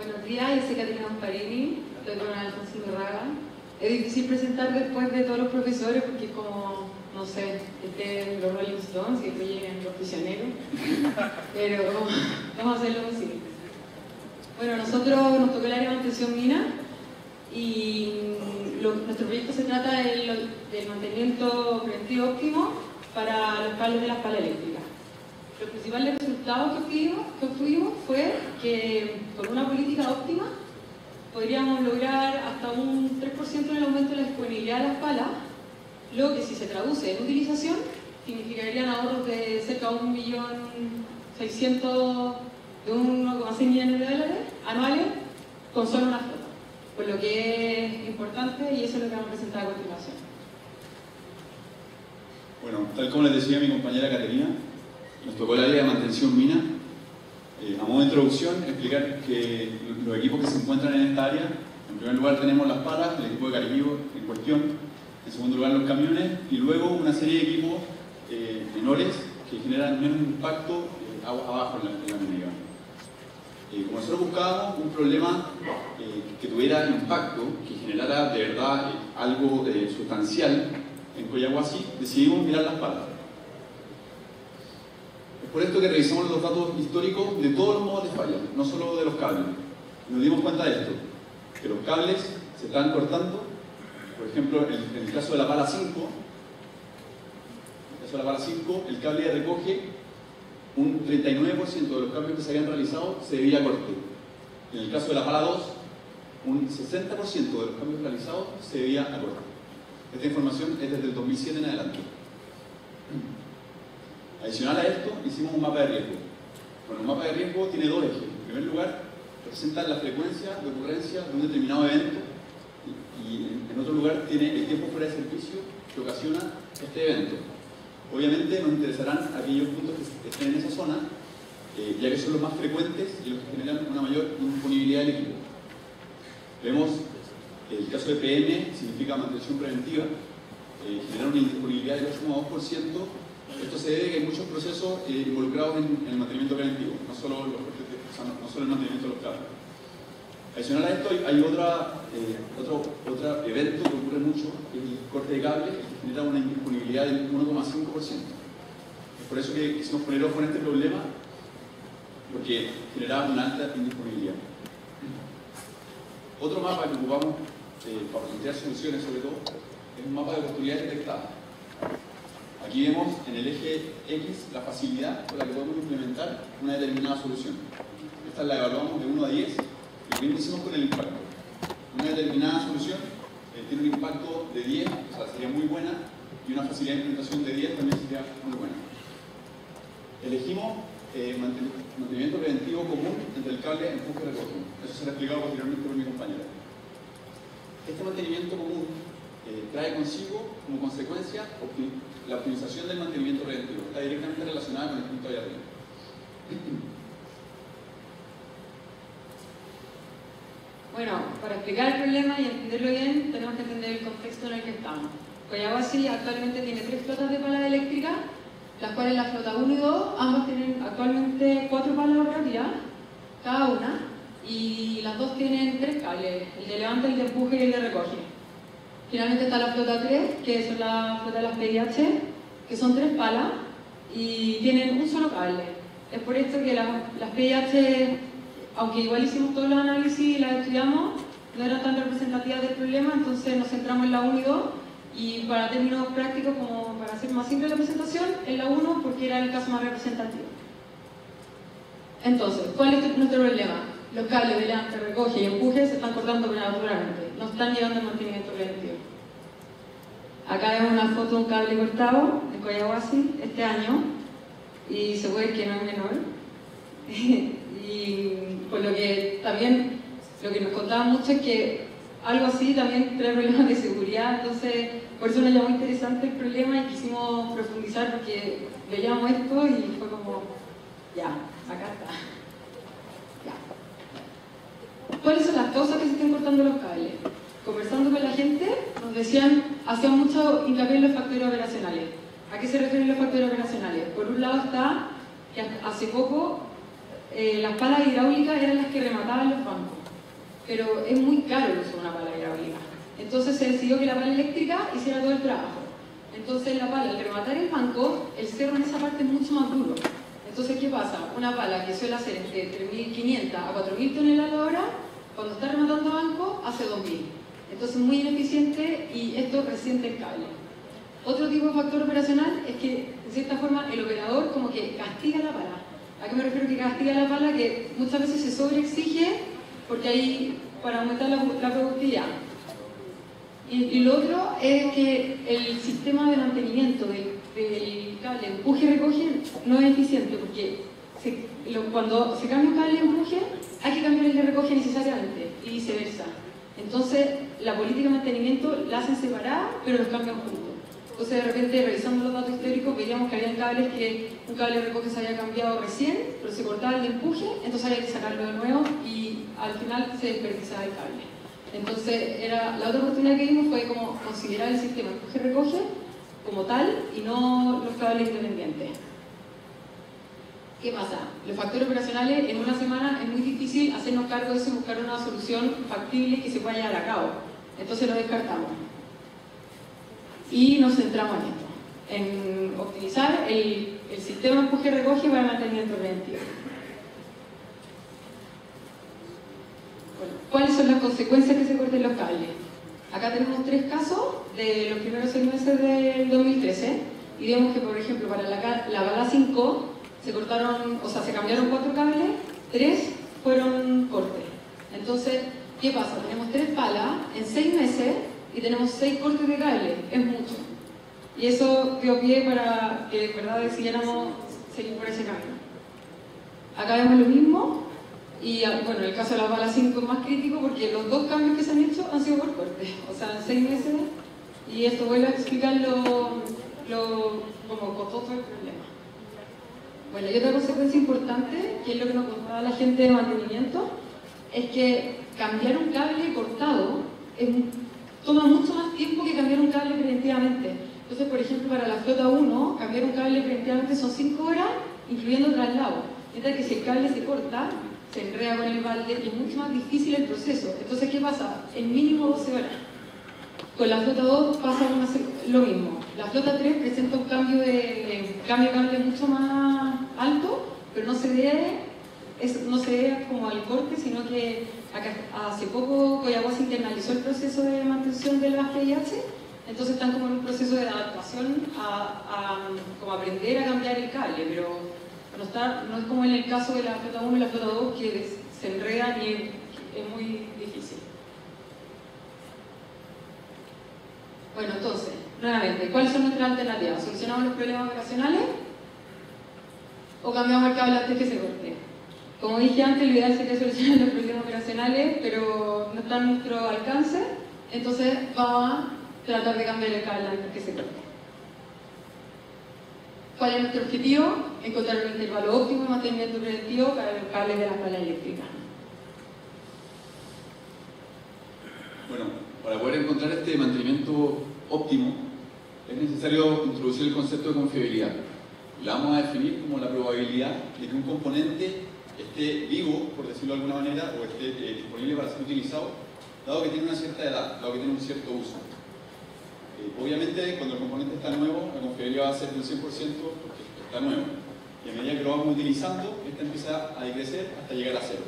Buenos días, yo soy Caterina Comparini, estoy con Alfonso Raga. Es difícil presentar después de todos los profesores porque es como, no sé, los Rolling Stones y después llegan los prisioneros, pero vamos a hacer lo posible. Bueno, nosotros nos tocó el área de mantención mina y nuestro proyecto se trata del mantenimiento preventivo óptimo para los cables de las palas eléctricas. Los principales resultados que obtuvimos fue que con una política óptima podríamos lograr hasta un 3% en el aumento de la disponibilidad de las palas, lo que si se traduce en utilización significarían ahorros de cerca de 1.600.000 de 1,6 millones de dólares anuales con solo una flota, por lo que es importante y eso es lo que vamos a presentar a continuación. Bueno, tal como les decía mi compañera Caterina, nos tocó el área de mantención mina. A modo de introducción, explicar que los equipos que se encuentran en esta área, en primer lugar tenemos las palas, el equipo de Caraquillo en cuestión, en segundo lugar los camiones y luego una serie de equipos menores que generan menos impacto abajo en la mina. Como nosotros buscábamos un problema que tuviera impacto, que generara de verdad algo sustancial en Coyahuasi, decidimos mirar las palas. Es por esto que revisamos los datos históricos de todos los modos de falla, no solo de los cables. Y nos dimos cuenta de esto, que los cables se están cortando. Por ejemplo, en el caso de la pala 5, el cable de recoge un 39% de los cambios que se habían realizado se debía a corte. En el caso de la pala 2, un 60% de los cambios realizados se debía a corte. Esta información es desde el 2007 en adelante. Adicional a esto, hicimos un mapa de riesgo. Bueno, un mapa de riesgo tiene dos ejes. En primer lugar, representa la frecuencia de ocurrencia de un determinado evento y en otro lugar tiene el tiempo fuera de servicio que ocasiona este evento. Obviamente nos interesarán aquellos puntos que estén en esa zona, ya que son los más frecuentes y los que generan una mayor disponibilidad del equipo. Vemos el caso de PM, significa mantención preventiva, genera una indisponibilidad del 8,2%. Esto se debe a que hay muchos procesos involucrados en el mantenimiento preventivo, no solo el mantenimiento de los cables. Adicional a esto hay otro evento que ocurre mucho, el corte de cable, que genera una indisponibilidad del 1,5%. Es por eso que quisimos poner ojo en este problema, porque generaba una alta indisponibilidad. Otro mapa que ocupamos para plantear soluciones, sobre todo, es un mapa de oportunidades detectadas. Aquí vemos en el eje X la facilidad con la que podemos implementar una determinada solución. Esta la evaluamos de 1 a 10 y lo mismo hicimos con el impacto. Una determinada solución tiene un impacto de 10, o sea, sería muy buena, y una facilidad de implementación de 10 también sería muy buena. Elegimos mantenimiento preventivo común entre el cable, empuje y recoge. Eso se lo he explicado posteriormente por mi compañera. Este mantenimiento común trae consigo como consecuencia la optimización del mantenimiento preventivo. Está directamente relacionada con el punto de arriba. Bueno, para explicar el problema y entenderlo bien, tenemos que entender el contexto en el que estamos. Coyahuasi actualmente tiene 3 flotas de palas eléctricas, las cuales la flota 1 y 2, ambas tienen actualmente 4 palas operativas, cada una, y las dos tienen 3 cables, el de levante, el de empuje y el de recoge. Finalmente está la flota 3, que son la flota de las PIH, que son 3 palas y tienen un solo cable. Es por esto que las PIH, aunque igual hicimos todos los análisis y las estudiamos, no eran tan representativas del problema, entonces nos centramos en la 1 y 2, y para términos prácticos, como para hacer más simple la presentación, en la 1 porque era el caso más representativo. Entonces, ¿cuál es nuestro problema? Los cables de levante, recoge y empuje se están cortando prematuramente, no están llegando al mantenimiento preventivo. Acá vemos una foto de un cable cortado de Coyahuasi este año y se puede que no es menor. Y por lo que también lo que nos contaban mucho es que algo así también trae problemas de seguridad, entonces por eso nos llamó interesante el problema y quisimos profundizar porque veíamos esto y fue como, ya, acá está. ¿Cuáles son las causas que se están cortando los cables? Conversando con la gente, nos decían, hacían mucho hincapié en los factores operacionales. ¿A qué se refieren los factores operacionales? Por un lado está que hace poco las palas hidráulicas eran las que remataban los bancos. pero es muy caro el uso de una pala hidráulica. Entonces se decidió que la pala eléctrica hiciera todo el trabajo. Entonces la pala, al rematar el banco, el cerro en esa parte es mucho más duro. Entonces, ¿qué pasa? Una pala que suele hacer entre 3.500 a 4.000 toneladas la hora, cuando está rematando banco, hace 2.000. Entonces es muy ineficiente y esto resiente el cable. Otro tipo de factor operacional es que, de cierta forma, el operador como que castiga la pala. ¿A qué me refiero que castiga la pala? Que muchas veces se sobreexige porque hay para aumentar la productividad. Y lo otro es que el sistema de mantenimiento del cable empuje-recoge no es eficiente porque cuando se cambia un cable empuje hay que cambiar el de recoge necesariamente y viceversa. Entonces la política de mantenimiento la hacen separada pero los cambian juntos. Entonces de repente revisando los datos históricos veíamos que había cables que un cable de recoge se había cambiado recién pero se cortaba el de empuje, entonces había que sacarlo de nuevo y al final se desperdiciaba el cable. Entonces, la otra oportunidad que vimos fue como considerar el sistema empuje-recoge como tal y no los cables independientes. ¿Qué pasa? Los factores operacionales en una semana es muy difícil hacernos cargo de eso y buscar una solución factible que se pueda llevar a cabo. Entonces lo descartamos. Y nos centramos en esto, en optimizar el sistema empuje-recoge para mantenimiento preventivo. Bueno, ¿cuáles son las consecuencias que se corten los cables? Acá tenemos 3 casos de los primeros 6 meses del 2013 y vemos que, por ejemplo, para la pala 5 se cortaron, o sea, se cambiaron 4 cables, 3 fueron cortes. Entonces, ¿qué pasa? Tenemos 3 palas en 6 meses y tenemos 6 cortes de cable, es mucho. Y eso dio pie para que de verdad decidiéramos seguir por ese camino. Acá vemos lo mismo. Y bueno, el caso de la pala 5 es más crítico porque los 2 cambios que se han hecho han sido por corte, o sea, en 6 meses, y esto vuelve a explicar como costoso el problema. Bueno, y otra consecuencia importante, que es lo que nos contaba la gente de mantenimiento, es que cambiar un cable cortado toma mucho más tiempo que cambiar un cable preventivamente. Entonces, por ejemplo, para la flota 1, cambiar un cable preventivamente son 5 horas, incluyendo traslado. Mientras que si el cable se corta, se enreda con el balde y es mucho más difícil el proceso. Entonces, ¿qué pasa? En mínimo 12 horas. Con la flota 2 pasa lo mismo. La flota 3 presenta un cambio de cable mucho más alto, pero no se debe como al corte, sino que hace poco Collahuasi internalizó el proceso de mantención de las PIH, entonces están como en un proceso de adaptación como aprender a cambiar el cable, pero no es como en el caso de la flota 1 y la flota 2 que se enredan y es muy difícil. Bueno, entonces, nuevamente, ¿cuáles son nuestras alternativas? ¿Solucionamos los problemas operacionales o cambiamos el cable antes que se corte? Como dije antes, lo ideal sería solucionar los problemas operacionales, pero no está a nuestro alcance, entonces vamos a tratar de cambiar el cable antes que se corte. ¿Cuál es nuestro objetivo? Encontrar un intervalo óptimo de mantenimiento preventivo para los cables de las palas eléctricas. Bueno, para poder encontrar este mantenimiento óptimo, es necesario introducir el concepto de confiabilidad. La vamos a definir como la probabilidad de que un componente esté vivo, por decirlo de alguna manera, o esté disponible para ser utilizado, dado que tiene una cierta edad, dado que tiene un cierto uso. Obviamente, cuando el componente está nuevo, la confiabilidad va a ser del 100% porque está nuevo. Y a medida que lo vamos utilizando, esta empieza a decrecer hasta llegar a 0.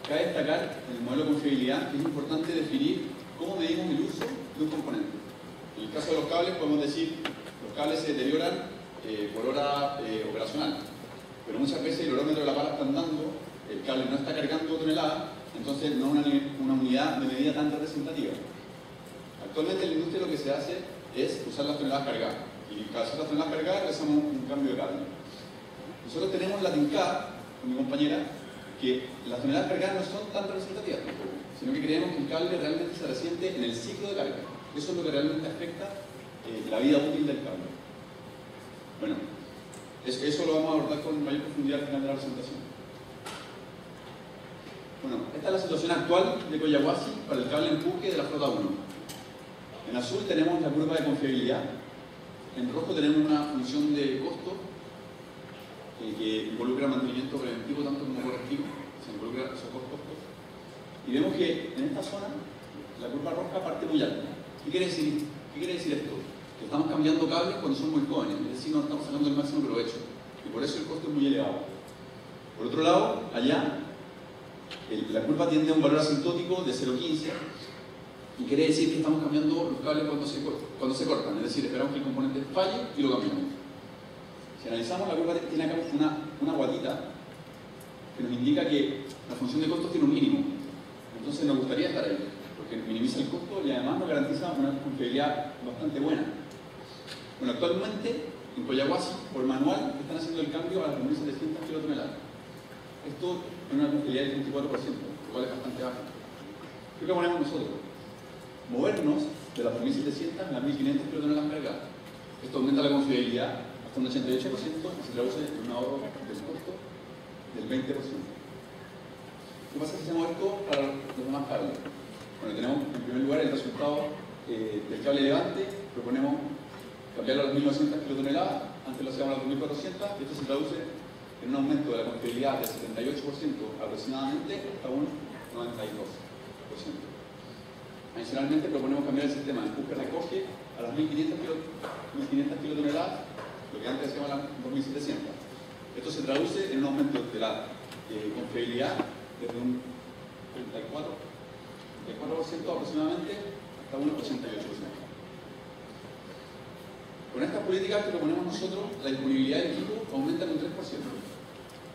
Cabe destacar en el modelo de confiabilidad que es importante definir cómo medimos el uso de un componente. En el caso de los cables, podemos decir los cables se deterioran por hora operacional, pero muchas veces el horómetro de la pala está andando, el cable no está cargando toneladas, entonces no es una unidad de medida tan representativa. Actualmente en la industria lo que se hace es usar las toneladas cargadas, y cada vez las toneladas cargadas realizamos un cambio de cable. Nosotros tenemos la TINCAD, con mi compañera, que las toneladas cargadas no son tan representativas tampoco, sino que creemos que el cable realmente se resiente en el ciclo de carga. Eso es lo que realmente afecta la vida útil del cable. Bueno, eso lo vamos a abordar con mayor profundidad al final de la presentación. Bueno, esta es la situación actual de Collahuasi para el cable empuje de la flota 1. En azul tenemos la curva de confiabilidad, en rojo tenemos una función de costo que involucra mantenimiento preventivo tanto como correctivo, se involucran esos dos costos. Y vemos que en esta zona la curva roja parte muy alta. ¿Qué quiere decir esto? Que estamos cambiando cables cuando son muy jóvenes, es decir, no estamos sacando el máximo provecho. Y por eso el costo es muy elevado. Por otro lado, allá, la curva tiende a un valor asintótico de 0,15 y quiere decir que estamos cambiando los cables cuando se cortan, es decir, esperamos que el componente falle y lo cambiamos. Si analizamos, la curva tiene acá una guatita que nos indica que la función de costos tiene un mínimo. Entonces nos gustaría estar ahí, porque minimiza el costo y además nos garantiza una confiabilidad bastante buena. Bueno, actualmente en Collahuasi, por manual, están haciendo el cambio a las 2.700 kilotoneladas. Esto es una confiabilidad del 34%, lo cual es bastante bajo. ¿Qué proponemos nosotros? Movernos de las 2.700 a las 1.500 kilotoneladas cargadas. Esto aumenta la confiabilidad hasta un 88% y se traduce en un ahorro del costo del 20%. ¿Qué pasa si hacemos esto para los demás cables? Bueno, tenemos en primer lugar el resultado del cable levante, proponemos cambiarlo a las 1.900 kilotoneladas, antes lo hacíamos a las 2.400, y esto se traduce en un aumento de la confiabilidad del 78% aproximadamente hasta un 92%. Adicionalmente proponemos cambiar el sistema de empuje-recoge a las 1.500 kilotoneladas, lo que antes hacíamos a las 2.700. Esto se traduce en un aumento de la confiabilidad desde un 34% aproximadamente hasta un 88%. Con estas políticas que proponemos nosotros, la disponibilidad del equipo aumenta en un 3%.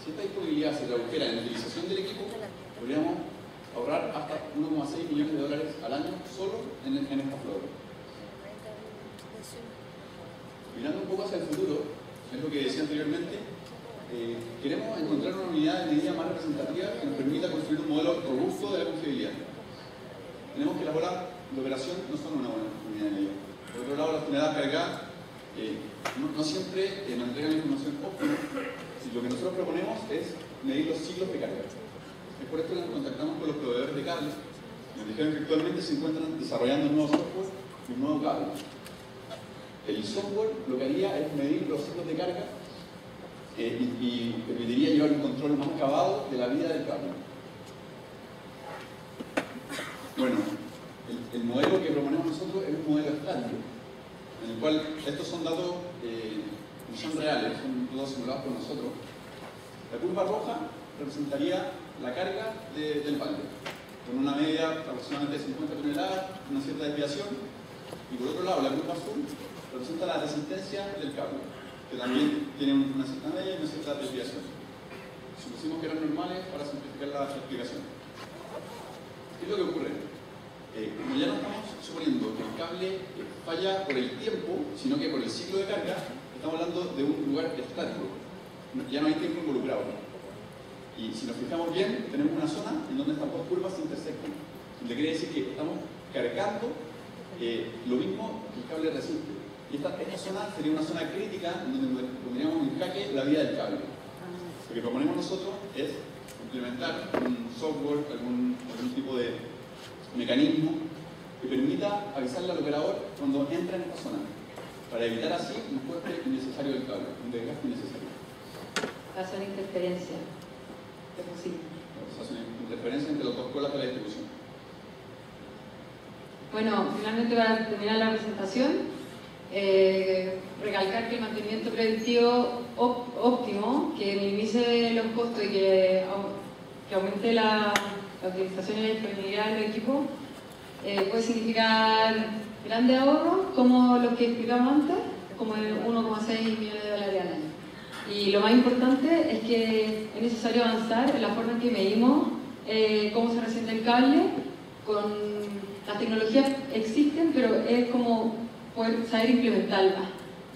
Si esta disponibilidad se tradujera en la utilización del equipo, podríamos ahorrar hasta 1,6 millones de dólares al año solo en esta flota. Mirando un poco hacia el futuro, es lo que decía anteriormente, queremos encontrar una unidad de medida más representativa que nos permita construir un modelo robusto de la confiabilidad. Tenemos que las horas de operación no son una buena unidad de medida. Por otro lado, las toneladas cargadas no siempre nos entregan la información óptima. Y lo que nosotros proponemos es medir los ciclos de carga. Es por esto que nos contactamos con los proveedores de cables. Nos dijeron que actualmente se encuentran desarrollando un nuevo software y un nuevo cable. El software lo que haría es medir los ciclos de carga y permitiría llevar un control más acabado de la vida del cable. Bueno, el modelo que proponemos nosotros es un modelo estático, en el cual estos son datos no son reales, son todos simulados por nosotros. La curva roja representaría la carga del balde, con una media aproximadamente de 50 toneladas, una cierta desviación, y por otro lado la curva azul representa la resistencia del cable, que también tiene una cierta media y una cierta desviación. Supusimos que eran normales para simplificar la explicación. ¿Qué es lo que ocurre? Como ya no estamos suponiendo que el cable falla por el tiempo, sino que por el ciclo de carga, estamos hablando de un lugar estático. Ya no hay tiempo involucrado. Y si nos fijamos bien, tenemos una zona en donde estas dos curvas se intersectan. Lo que quiere decir que estamos cargando lo mismo que el cable resiste. Y esta zona sería una zona crítica en donde pondríamos en jaque la vida del cable. Lo que proponemos nosotros es implementar un software, algún tipo de mecanismo que permita avisarle al operador cuando entra en esta zona, para evitar así un corte innecesario del cable, un desgaste innecesario. Caso de interferencia. Sí. O sea, una interferencia entre las dos colas de la distribución. Bueno, finalmente para terminar la presentación, recalcar que el mantenimiento predictivo óptimo, que minimice los costos y que aumente la utilización y la disponibilidad del equipo, puede significar grandes ahorros, como los que explicamos antes, como el 1,6 millones de dólares al año. Y lo más importante es que es necesario avanzar en la forma en que medimos cómo se resiente el cable. Las tecnologías existen, pero es como poder saber implementarlas.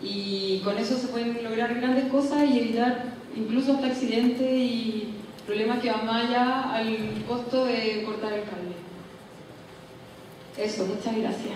Y con eso se pueden lograr grandes cosas y evitar incluso hasta accidentes y problemas que van más allá al costo de cortar el cable. Eso, muchas gracias.